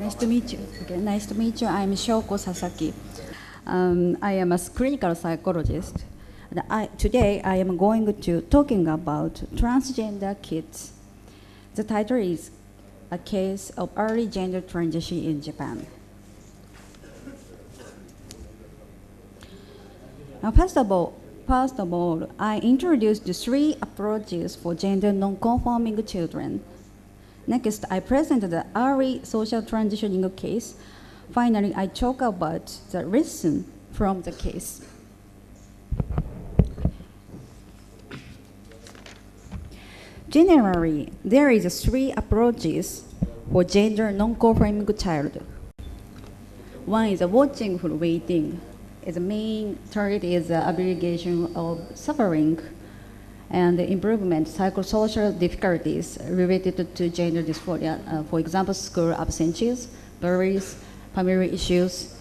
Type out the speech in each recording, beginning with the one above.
Nice to meet you. Okay, nice to meet you. I'm Shoko Sasaki. I am a clinical psychologist. Today I am going to talking about transgender kids. The title is A Case of Early Gender Transition in Japan. Now, first of all, I introduced the 3 approaches for gender non-conforming children. Next, I present the early social transitioning case. Finally, I talk about the lesson from the case. Generally, there is 3 approaches for gender non-conforming child. One is watchful waiting. The main target is the abbreviation of suffering and the improvement psychosocial difficulties related to gender dysphoria. For example, school absences, worries, family issues,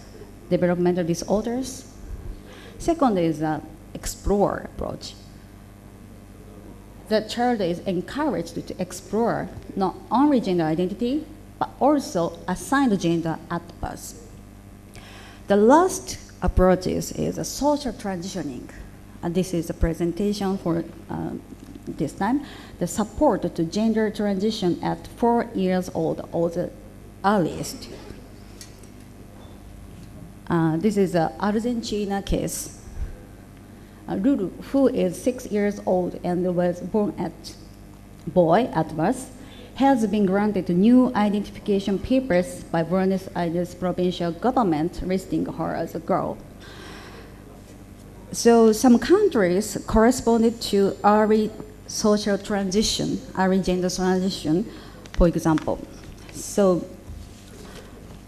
developmental disorders. Second is the explore approach. The child is encouraged to explore not only gender identity, but also assigned gender at birth. The last approach is a social transitioning. And this is a presentation for this time. The support to gender transition at 4 years old or the earliest. This is an Argentina case. Lulu, who is 6 years old and was born at boy at birth, has been granted new identification papers by Buenos Aires provincial government listing her as a girl. So some countries corresponded to early social transition, early gender transition, for example. So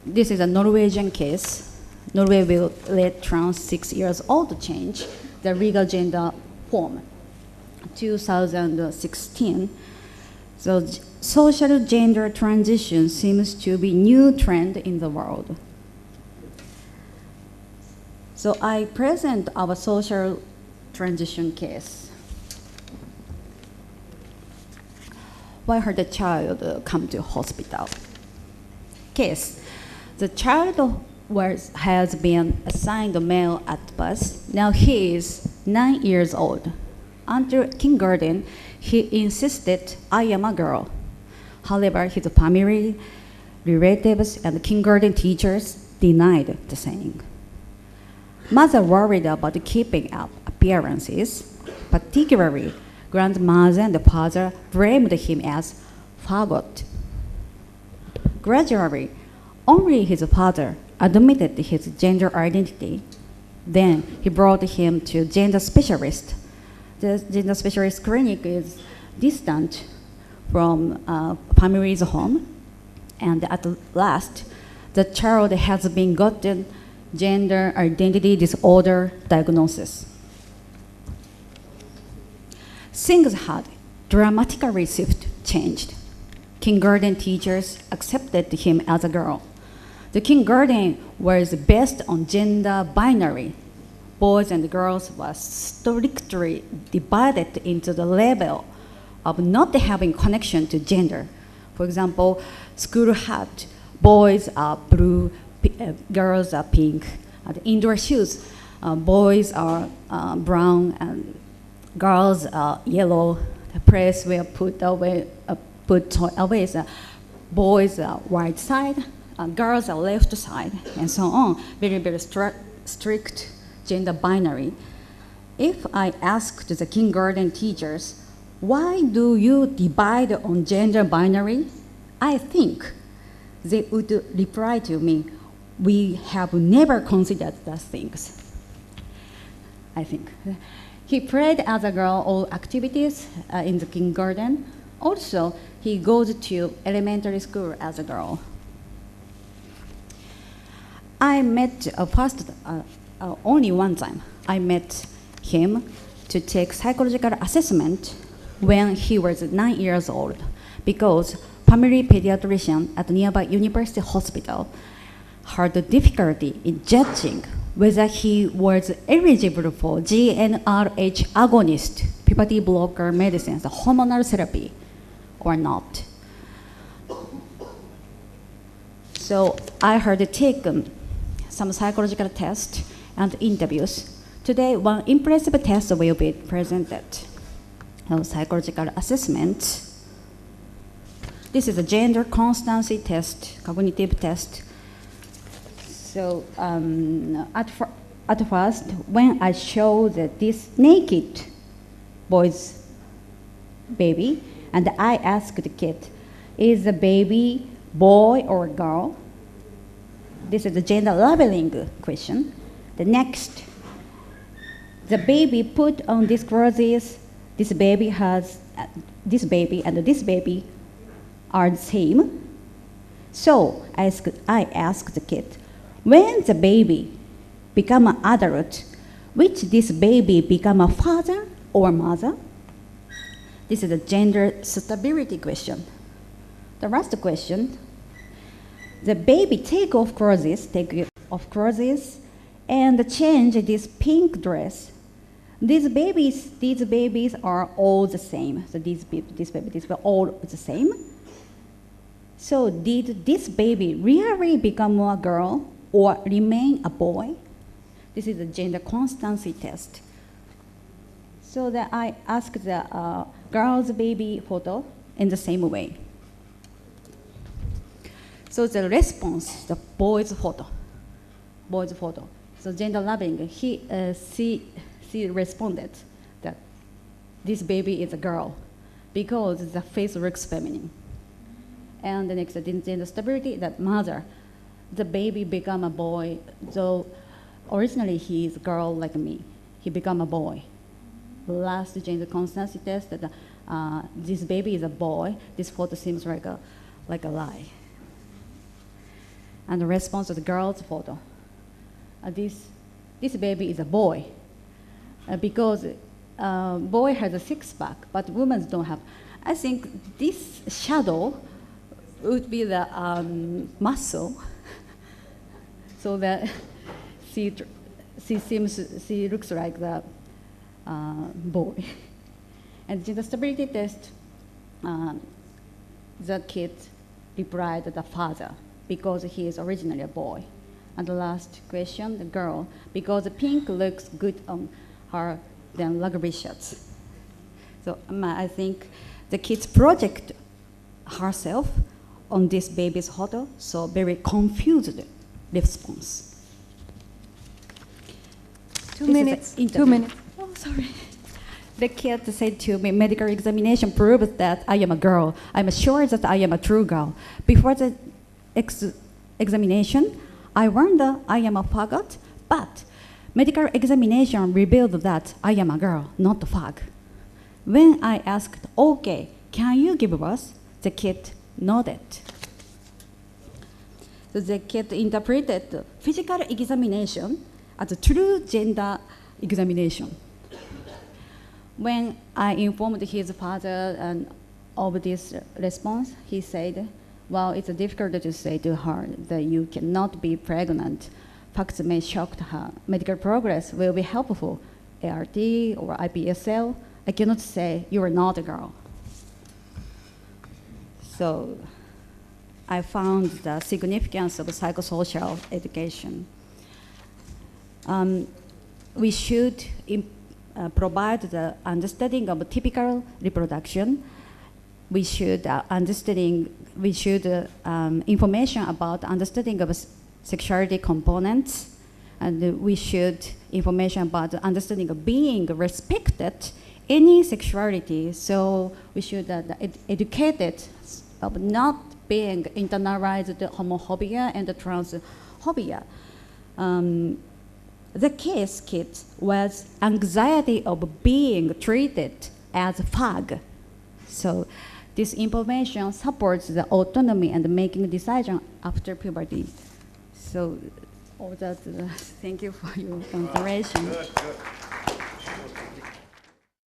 this is a Norwegian case. Norway will let trans 6 years old to change the legal gender form. 2016. So social gender transition seems to be new trend in the world. So I present our social transition case. Why had the child come to hospital? Case. The child has been assigned a male at birth. Now he is 9 years old. Until kindergarten, he insisted, I am a girl. However, his family, relatives, and kindergarten teachers denied the saying. Mother worried about keeping up appearances, particularly grandmother and the father blamed him as faggot. Gradually, only his father admitted his gender identity. Then he brought him to gender specialist. The gender specialist clinic is distant from family's home, and at last, the child has been gotten gender identity disorder diagnosis. Things had dramatically changed. Kindergarten teachers accepted him as a girl. The kindergarten was based on gender binary. Boys and girls were strictly divided into the level of not having connection to gender. For example, school hat, boys are blue, girls are pink. The indoor shoes, boys are brown and girls are yellow. The press will put away boys are right side, girls are left side, and so on. Very, very strict gender binary. If I asked the kindergarten teachers, why do you divide on gender binary? I think they would reply to me, we have never considered those things. I think. He played as a girl all activities in the kindergarten. Also, he goes to elementary school as a girl. I met only one time. I met him to take psychological assessment when he was 9 years old because family pediatrician at nearby university hospital had difficulty in judging whether he was eligible for GnRH agonist, puberty blocker medicines, hormonal therapy, or not. So So I had taken some psychological tests and interviews. Today, one impressive test will be presented. Psychological assessment. This is a gender constancy test, cognitive test. So at first, when I showed this naked boy's baby, and I asked the kid, is the baby boy or girl? This is the gender labeling question. The next, the baby put on these clothes, this baby has, this baby and this baby are the same. So I asked the kid, when the baby become an adult, which this baby become a father or mother? This is a gender stability question. The last question, the baby take off clothes, and change this pink dress. These babies are all the same. So these were all the same. So did this baby really become a girl or remain a boy? This is a gender constancy test. So that I asked the girl's baby photo in the same way. So the response, the boy's photo. So gender loving, she responded that this baby is a girl because the face looks feminine. And the next, gender stability, that mother, the baby become a boy, though originally he is a girl like me. He become a boy. Last gender constancy test, that this baby is a boy. This photo seems like a lie. And the response to the girl's photo, this baby is a boy because boy has a six-pack, but women don't have. I think this shadow would be the muscle, so that she looks like the boy. And gender stability test, the kid replied the father because he is originally a boy. And the last question, the girl, because the pink looks good on her than rugby shirts. So I think the kid project herself on this baby's photo, so very confused response. 2 minutes. 2 minutes. Oh, sorry. The kid said to me, medical examination proves that I am a girl. I'm sure that I am a true girl. Before the examination, I wonder I am a faggot, but medical examination revealed that I am a girl, not a fag. When I asked, okay, can you give birth? The kid nodded. So the kid interpreted physical examination as a true gender examination. When I informed his father of this response, he said, well, it's difficult to say to her that you cannot be pregnant. Facts may shock her. Medical progress will be helpful. ART or IPSL, I cannot say you are not a girl. So I found the significance of psychosocial education. We should provide the understanding of typical reproduction. We should information about understanding of sexuality components, and we should information about understanding of being respected any sexuality. So we should educate it of not being internalized homophobia and transphobia. The case kid was anxiety of being treated as a fag. So this information supports the autonomy and making decision after puberty. So all that, thank you for your consideration. Good.